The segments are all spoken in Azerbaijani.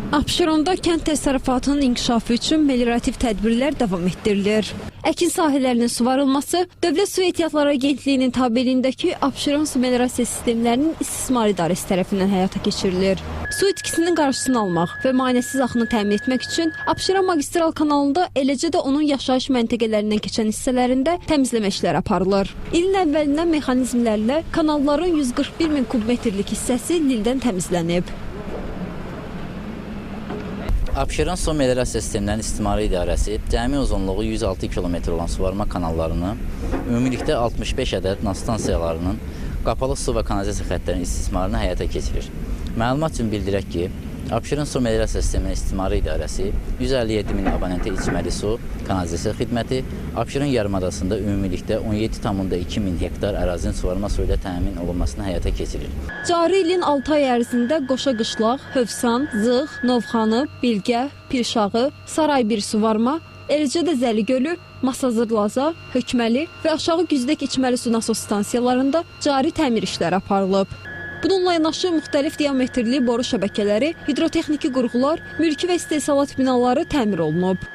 Abşeronda kənd təsərrüfatının inkişafı üçün meliorativ tədbirlər davam etdirilir. Əkin sahələrinin suvarılması Dövlət Su Ehtiyatları Agentliyinin tabeliyindəki Abşeron su meliorasiya sistemlərinin istismar idarəsi tərəfindən həyata keçirilir. Su itkisinin qarşısını almaq və maneəsiz axını təmin etmək üçün Abşeron magistral kanalında, eləcə də onun yaşayış məntəqələrindən keçən hissələrində təmizləmə işləri aparılır. İlin əvvəlindən mexanizmlərlə kanalların 141 min kubmetrlik hissəsi lildən təmizlənib. Abşeron su meliorasiya sistemlərinin istismarı idarəsi cəmi uzunluğu 106 km olan suvarma kanallarını, ümumilikdə 65 ədəd nastansiyalarının qapalı su və kanalizasiya xəttlərinin istismarını həyata keçirir. Məlumat üçün bildirək ki, Abşeron su meliorasiya sisteminin istismarı idarəsi 157 min abonentə içməli su, kanalizasiya xidməti, Abşeron yarımadasında ümumilikdə 17,2 min hektar ərazinin suvarma su ilə təmin olunmasını həyata keçirir. Cari ilin 6 ay ərzində Qoşa Qışlaq, Hövsan, Zığ, Novxanı, Bilgə, Pirşağı, Saray 1 suvarma, eləcə də Zəli Gölü, Masazırlaza, Hökməli və aşağı güzdək içməli su nasos stansiyalarında cari təmir işləri aparılıb. Bununla yanaşı müxtəlif diametrli boru şəbəkələri, hidrotexniki qurğular, mülki və istehsalat binaları təmir olunub.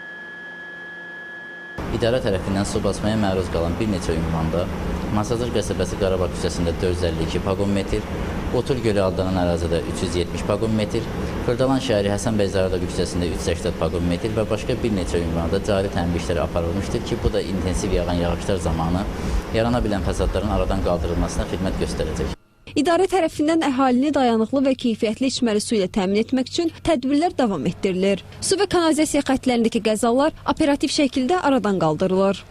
İdarə tərəfindən su basmaya məruz qalan bir neçə ünvanda Masazır qəsəbəsi Qarabağ küçəsində 452 paqon metr, Otul Gölü adlanan ərazidə 370 paqon metr, Xırdalan şəhəri Həsən bəy Zaradalı küçəsində 380 paqon metr və başqa bir neçə ünvanda cari təmir işləri aparılmışdır ki, bu da intensiv yağan yağışlar zamanı yarana bilən fəsadların aradan qaldırılmasına xidmət göstərəcək. İdarə tərəfindən əhalini dayanıqlı və keyfiyyətli içməli su ilə təmin etmək üçün tədbirlər davam etdirilir. Su və kanalizasiya xəttlərindəki qəzalar operativ şəkildə aradan qaldırılır.